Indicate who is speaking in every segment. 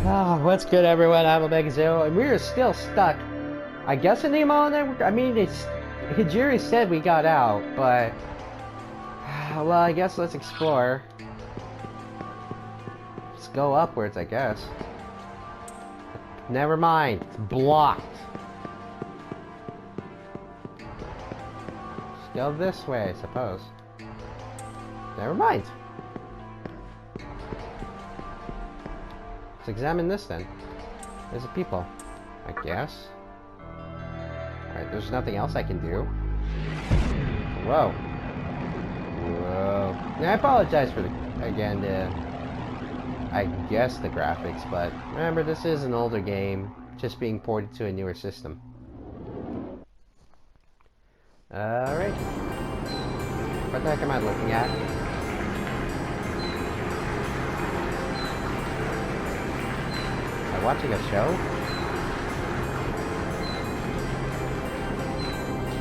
Speaker 1: Oh, what's good, everyone? I'm Megami, and we're still stuck. I guess in the Amala Network. I mean, it's Hijiri said we got out, but well, I guess let's explore. Let's go upwards, I guess. Never mind, it's blocked. Let's go this way, I suppose. Never mind. Let's examine this then. There's a people, I guess. Alright, there's nothing else I can do. Whoa. Whoa. Now, I apologize for I guess the graphics, but remember, this is an older game, just being ported to a newer system. Alright. What the heck am I looking at? Am I watching a show?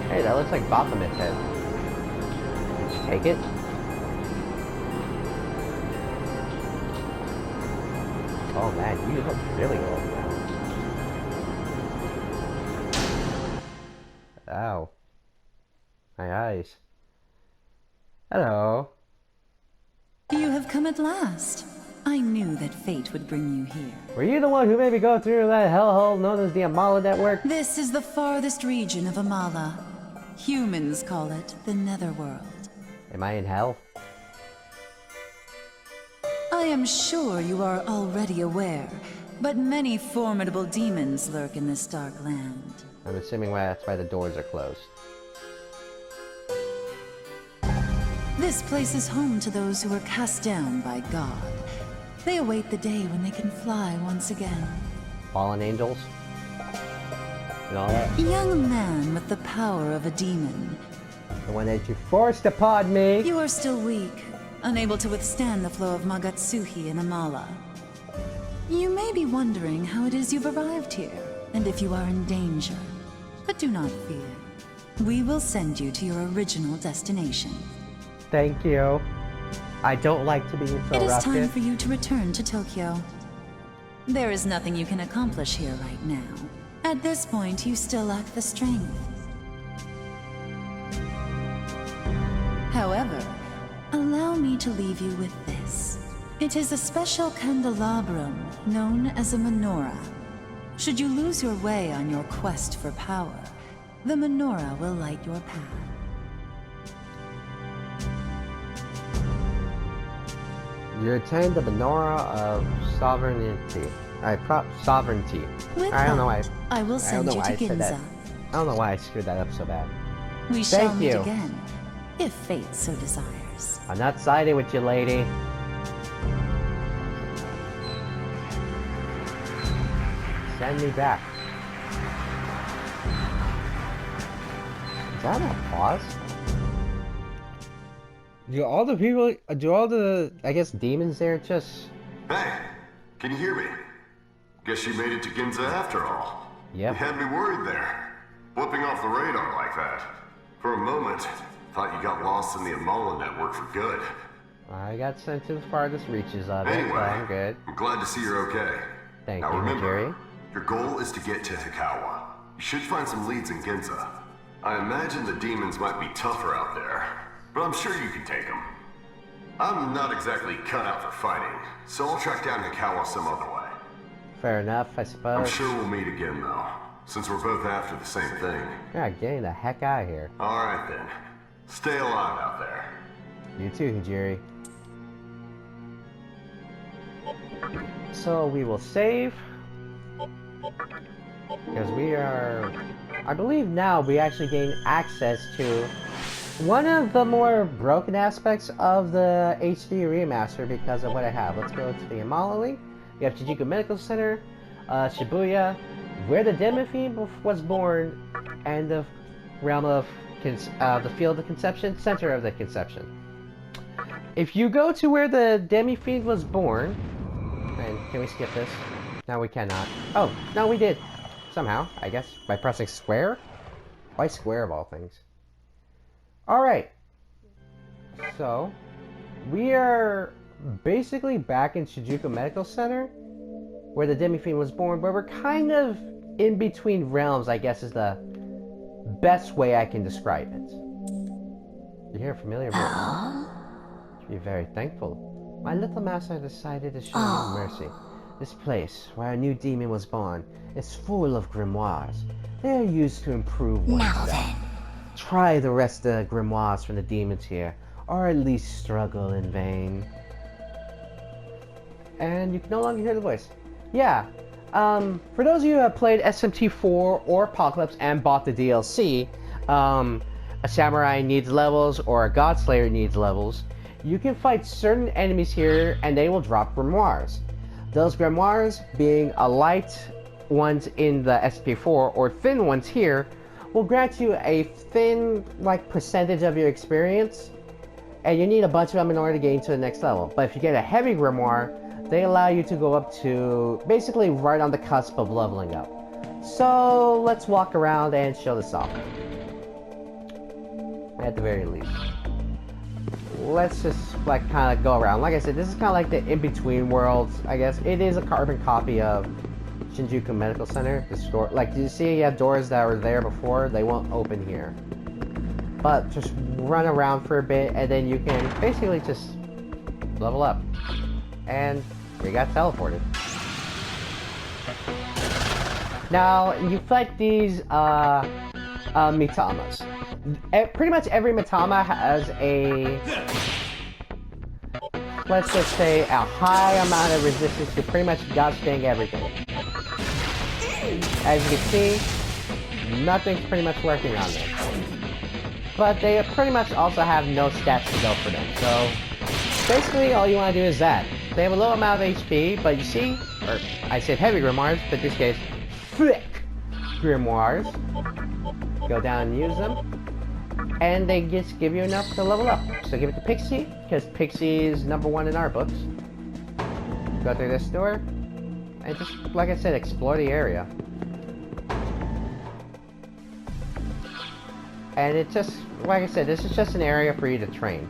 Speaker 1: Hey, that looks like Baphomet's head. Did you take it? Oh man, you look really old now. Ow. My eyes. Hello.
Speaker 2: You have come at last. I knew that fate would bring you here.
Speaker 1: Were you the one who made me go through that hellhole known as the Amala Network?
Speaker 2: This is the farthest region of Amala. Humans call it the Netherworld.
Speaker 1: Am I in hell?
Speaker 2: I am sure you are already aware, but many formidable demons lurk in this dark land.
Speaker 1: I'm assuming that's why the doors are closed.
Speaker 2: This place is home to those who were cast down by God. They await the day when they can fly once again.
Speaker 1: Fallen angels? And all that?
Speaker 2: Young man with the power of a demon.
Speaker 1: The one that you forced upon me!
Speaker 2: You are still weak, unable to withstand the flow of Magatsuhi and Amala. You may be wondering how it is you've arrived here, and if you are in danger. But do not fear. We will send you to your original destination.
Speaker 1: Thank you. I don't like to be interrupted.
Speaker 2: It is time for you to return to Tokyo. There is nothing you can accomplish here right now. At this point, you still lack the strength. However, allow me to leave you with this. It is a special candelabrum known as a menorah. Should you lose your way on your quest for power, the menorah will light your path.
Speaker 1: You attain the menorah of sovereignty. Sovereignty.
Speaker 2: With
Speaker 1: I don't know
Speaker 2: that,
Speaker 1: why.
Speaker 2: I will send you to Ginza.
Speaker 1: I don't know why I screwed that up so bad.
Speaker 2: We shall
Speaker 1: Thank
Speaker 2: meet
Speaker 1: you.
Speaker 2: again, if fate so desires.
Speaker 1: I'm not siding with you, lady. Send me back. Is that an applause? Do all the, I guess, demons there just...
Speaker 3: Hey, can you hear me? Guess you made it to Ginza after all.
Speaker 1: Yep.
Speaker 3: You had me worried there. Flipping off the radar like that. For a moment, thought you got lost in the Amala Network for good.
Speaker 1: I got sent to the farthest reaches of it,
Speaker 3: Anyway,
Speaker 1: so I'm good.
Speaker 3: I'm glad to see you're okay.
Speaker 1: Thank
Speaker 3: now
Speaker 1: you,
Speaker 3: remember,
Speaker 1: Jerry.
Speaker 3: your goal is to get to Hikawa. You should find some leads in Ginza. I imagine the demons might be tougher out there, but I'm sure you can take them. I'm not exactly cut out for fighting, so I'll track down Hikawa some other way.
Speaker 1: Fair enough, I suppose.
Speaker 3: I'm sure we'll meet again, though, since we're both after the same thing.
Speaker 1: Yeah, getting the heck out of here.
Speaker 3: Alright then. Stay alive out there.
Speaker 1: You too, Hijiri. So we will save. Because we are... I believe now we actually gain access to one of the more broken aspects of the HD Remaster because of what I have. Let's go to the Amala link. We have Chijuku Medical Center, Shibuya, where the Demi-Fiend was born, and the realm of the field of conception, center of the conception. If you go to where the Demi-Fiend was born, and can we skip this? No, we cannot. Oh, no, we did. Somehow, I guess, by pressing square? Why square of all things? Alright. So, we are basically back in Shinjuku Medical Center. where the Demi-Fiend was born, but we're kind of in between realms, I guess is the best way I can describe it. You hear a familiar voice? Should be very thankful. My little master decided to show you mercy. This place, where a new demon was born, is full of grimoires. They are used to improve oneself. Now then. Try the rest of the grimoires from the demons here, or at least struggle in vain. And you can no longer hear the voice. Yeah, for those of you who have played SMT4 or Apocalypse and bought the DLC, a samurai needs levels or a god slayer needs levels, you can fight certain enemies here and they will drop grimoires. Those grimoires, being a light ones in the SP4 or thin ones here, will grant you a thin percentage of your experience, and you need a bunch of them in order to get into the next level. But if you get a heavy grimoire, they allow you to go up to basically right on the cusp of leveling up. So let's walk around and show this off. At the very least. Let's just kind of go around. Like I said, this is kind of like the in-between worlds, I guess. It is a carbon copy of Shinjuku Medical Center. The store, do you see you have doors that were there before? They won't open here. But just run around for a bit and then you can basically just level up. And you got teleported. Now, you fight these Mitamas. Pretty much every Mitama has a, let's just say, a high amount of resistance to pretty much gosh dang everything. As you can see, nothing's pretty much working on them. But they pretty much also have no stats to go for them. So basically all you want to do is that. They have a low amount of HP, but you see, or I said heavy grimoires, but in this case, thick grimoires. Go down and use them. And they just give you enough to level up. So give it to Pixie, because Pixie is #1 in our books. Go through this door, and just, like I said, explore the area. And it just, like I said, this is just an area for you to train.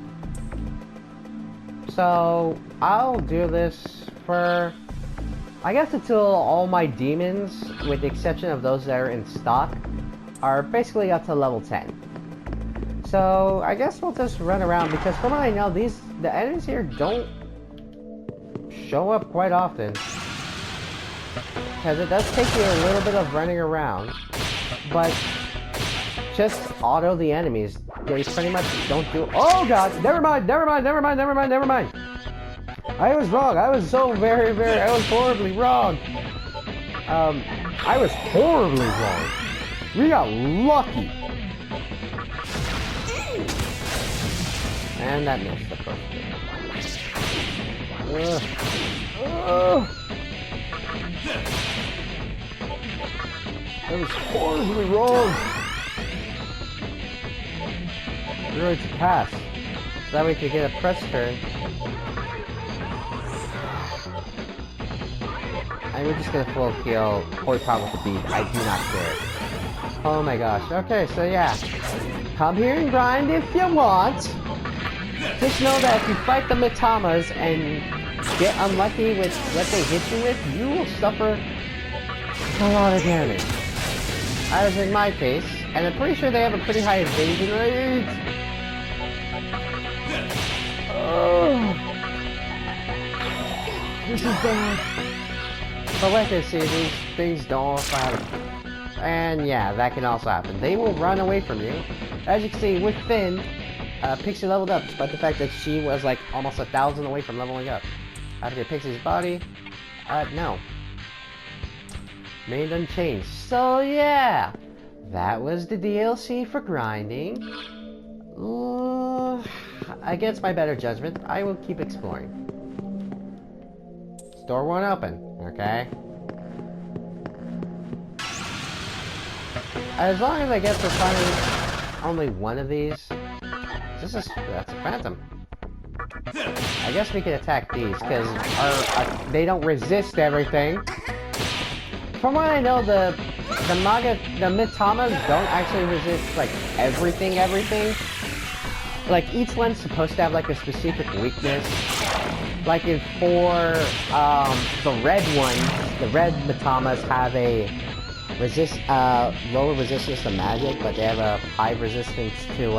Speaker 1: So, I'll do this for, I guess, until all my demons, with the exception of those that are in stock, are basically up to level 10. So, I guess we'll just run around, because from what I know, the enemies here don't show up quite often. Because it does take you a little bit of running around, but just auto the enemies. They pretty much don't do. Oh god! Never mind! I was wrong. I was so I was horribly wrong. I was horribly wrong. We got lucky. And that missed the first one. That was horribly wrong. We're going to pass. So that way we can get a press turn. And we're just gonna full heal or power speed. I do not care. Oh my gosh. Okay, so yeah. Come here and grind if you want. Just know that if you fight the Mitamas and get unlucky with what they hit you with, you will suffer a lot of damage. As in my case, and I'm pretty sure they have a pretty high evasion rate. Oh, this is bad. But like I say, these things don't fight. And yeah, that can also happen. They will run away from you. As you can see, with Finn, Pixie leveled up, despite the fact that she was like almost 1,000 away from leveling up. How to get Pixie's body? No. Main doesn't change. So yeah, that was the DLC for grinding. Against my better judgment, I will keep exploring. Store won't open, okay? As long as I get for finding only one of these. That's a phantom. I guess we can attack these, because they don't resist everything. From what I know, the Mitamas don't actually resist, like, everything. Like, each one's supposed to have, like, a specific weakness. like in 4, the red ones, the red Matamas have a lower resistance to magic, but they have a high resistance to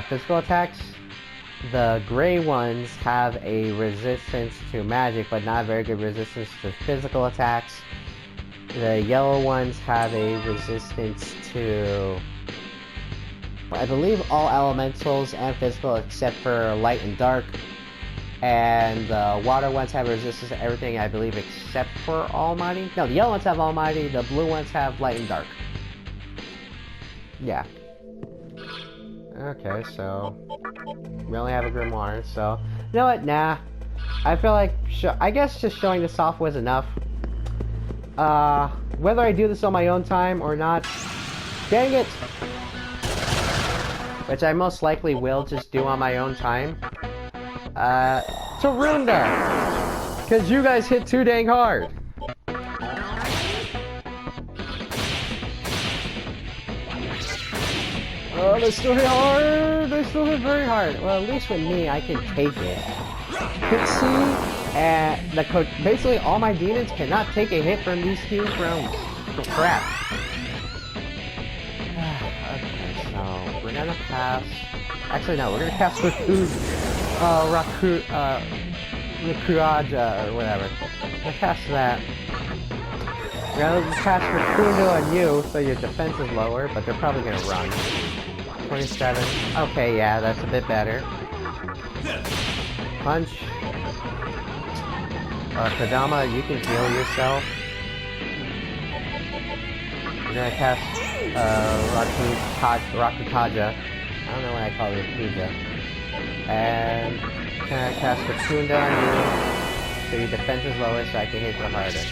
Speaker 1: physical attacks. The gray ones have a resistance to magic, but not very good resistance to physical attacks. The yellow ones have a resistance to, I believe, all elementals and physical except for light and dark. And the water ones have resistance to everything, I believe, except for Almighty. No, the yellow ones have Almighty, the blue ones have light and dark. Yeah. Okay, so we only have a grimoire, so you know what? Nah. I feel like I guess just showing this off was enough. Whether I do this on my own time or not, dang it! Which I most likely will just do on my own time. Tarunda! Cause you guys hit too dang hard! Oh, they still hit hard! They still hit very hard! Well, at least with me, I can take it. Pixie and basically all my demons cannot take a hit from these two from crap. Okay, so we're gonna pass. Actually, no, we're gonna pass Rakuraja or whatever. We'll pass that. We're gonna pass Rakunda on you, so your defense is lower, but they're probably gonna run. 27. Okay, yeah, that's a bit better. Punch. Kodama, you can heal yourself. We're gonna cast Rakukaja. I don't know why I call it Kuja. And gonna cast Rakunda on you, so your defense is lower, so I can hit you harder.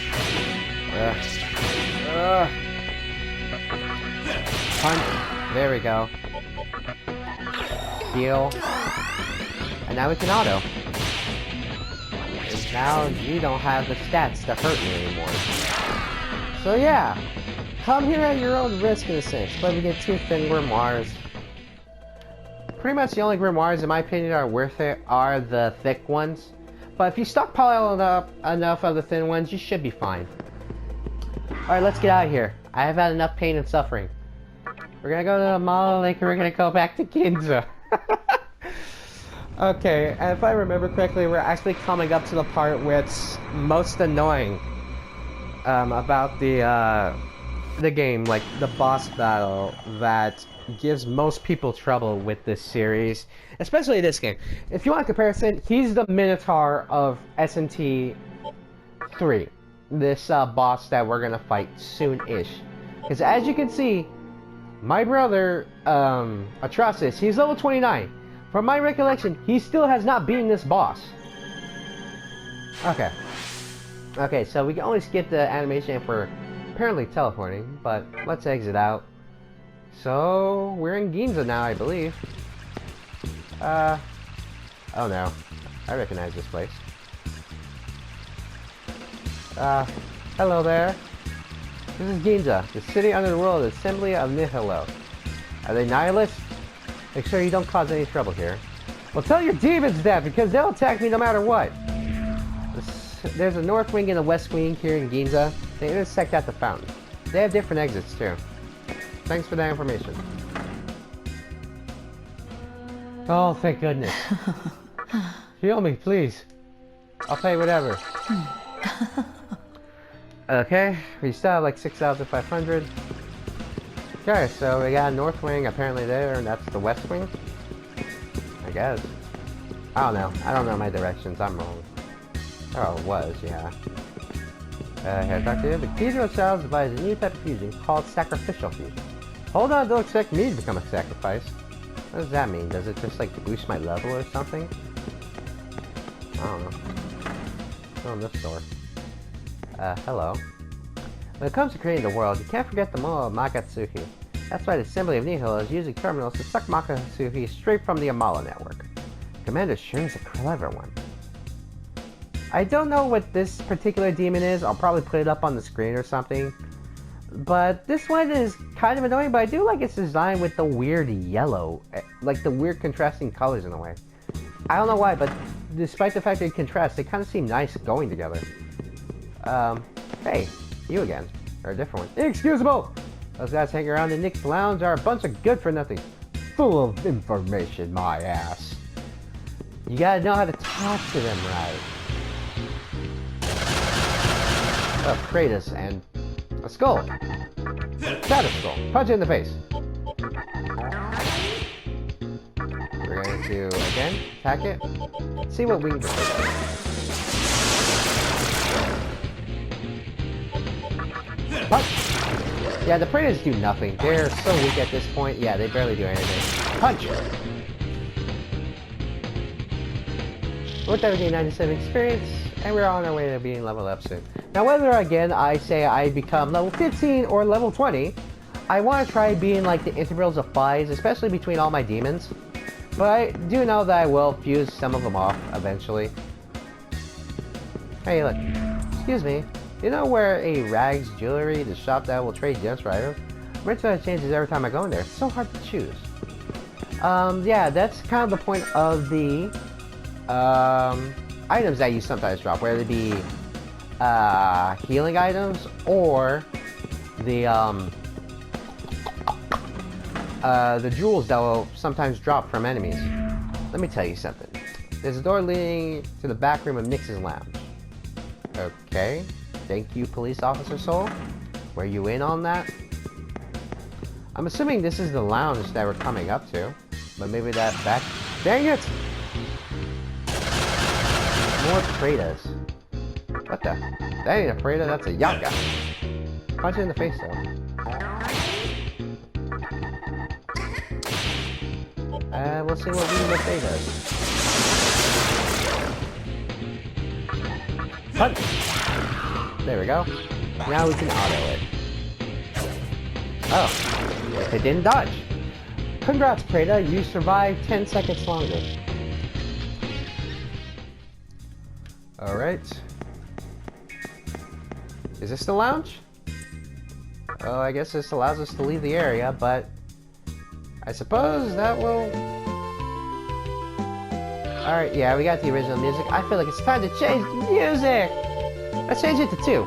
Speaker 1: Punch. There we go. Heal. And now we can auto. And now you don't have the stats to hurt me anymore. So yeah. Come here at your own risk in a sense. But we get 2 thin grimoires. Pretty much the only grimoires in my opinion are worth it are the thick ones. But if you stockpile enough of the thin ones, you should be fine. Alright, let's get out of here. I have had enough pain and suffering. We're gonna go to Amala Lake and we're gonna go back to Ginza. Okay, and if I remember correctly, we're actually coming up to the part where it's most annoying about the game, like the boss battle that gives most people trouble with this series, especially this game. If you want a comparison, he's the Minotaur of SNT 3. This boss that we're gonna fight soon-ish. Because as you can see, my brother, Atrocitus, he's level 29. From my recollection, he still has not beaten this boss. Okay. Okay, so we can only skip the animation for apparently teleporting, but let's exit out. So, we're in Ginza now, I believe. Oh no. I recognize this place. Hello there. This is Ginza, the city under the world, the Assembly of Nihilo. Are they nihilists? Make sure you don't cause any trouble here. Well, tell your demons that, because they'll attack me no matter what. There's a north wing and a west wing here in Ginza. They intersect at the fountain. They have different exits, too. Thanks for that information. Oh, thank goodness. Heal me, please. I'll pay whatever. Okay, we still have like 6,500. Okay, so we got a north wing apparently there, and that's the west wing. I guess. I don't know. I don't know my directions. I'm wrong. Oh, it was, yeah. Here, Doctor. The cathedral cells devise a new type of fusion called sacrificial fusion. Hold on, don't expect me to become a sacrifice. What does that mean? Does it just like boost my level or something? I don't know. Oh, in this store. Hello. When it comes to creating the world, you can't forget the Moa of Magatsuhi. That's why the Assembly of Nihilo is using terminals to suck Magatsuhi straight from the Amala Network. Commander sure is a clever one. I don't know what this particular demon is. I'll probably put it up on the screen or something. But this one is kind of annoying, but I do like its design with the weird yellow, like the weird contrasting colors in a way. I don't know why, but despite the fact they contrast, they kind of seem nice going together. Hey, you again. Or a different one. Inexcusable! Those guys hanging around the Nick's Lounge are a bunch of good-for-nothing. Full of information, my ass. You gotta know how to talk to them right. Oh, Kratos and a skull. Shadow skull. Punch it in the face. We're going to, again, attack it. See what we can do. Punch! Yeah, the Predators do nothing. They're so weak at this point. Yeah, they barely do anything. Punch! With that, we gain 97 experience, and we're on our way to being leveled up soon. Now, whether again I say I become level 15 or level 20, I want to try being like the integrals of fives, especially between all my demons. But I do know that I will fuse some of them off eventually. Hey, look. Excuse me. You know where a Rags Jewelry, the shop that will trade gems for items? Merchandise changes every time I go in there. It's so hard to choose. Yeah, that's kind of the point of the items that you sometimes drop, whether it be healing items or the jewels that will sometimes drop from enemies. Let me tell you something. There's a door leading to the back room of Nix's Lounge. Okay. Thank you, Police Officer Soul. Were you in on that? I'm assuming this is the lounge that we're coming up to. But maybe that back... Dang it! More Kratos. What the? That ain't a Kratos, that's a Yaka. Punch it in the face, though. We'll see what Rima Faye does. Punch! There we go. Now we can auto it. Oh, it didn't dodge. Congrats, Preda, you survived 10 seconds longer. Alright. Is this the lounge? Oh, I guess this allows us to leave the area, but I suppose that will... Alright, yeah, we got the original music. I feel like it's time to change the music! Let's change it to 2.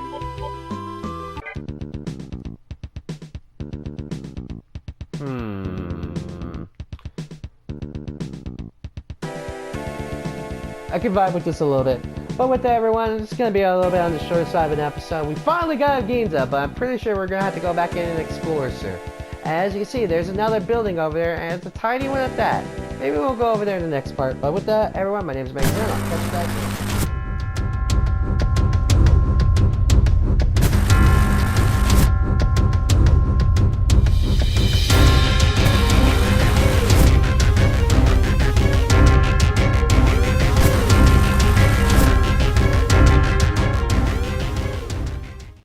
Speaker 1: I can vibe with this a little bit. But with that, everyone, it's going to be a little bit on the short side of an episode. We finally got a Ginza, but I'm pretty sure we're going to have to go back in and explore soon. As you can see, there's another building over there, and it's a tiny one at that. Maybe we'll go over there in the next part. But with that, everyone, my name is Megami. I'll catch you guys soon.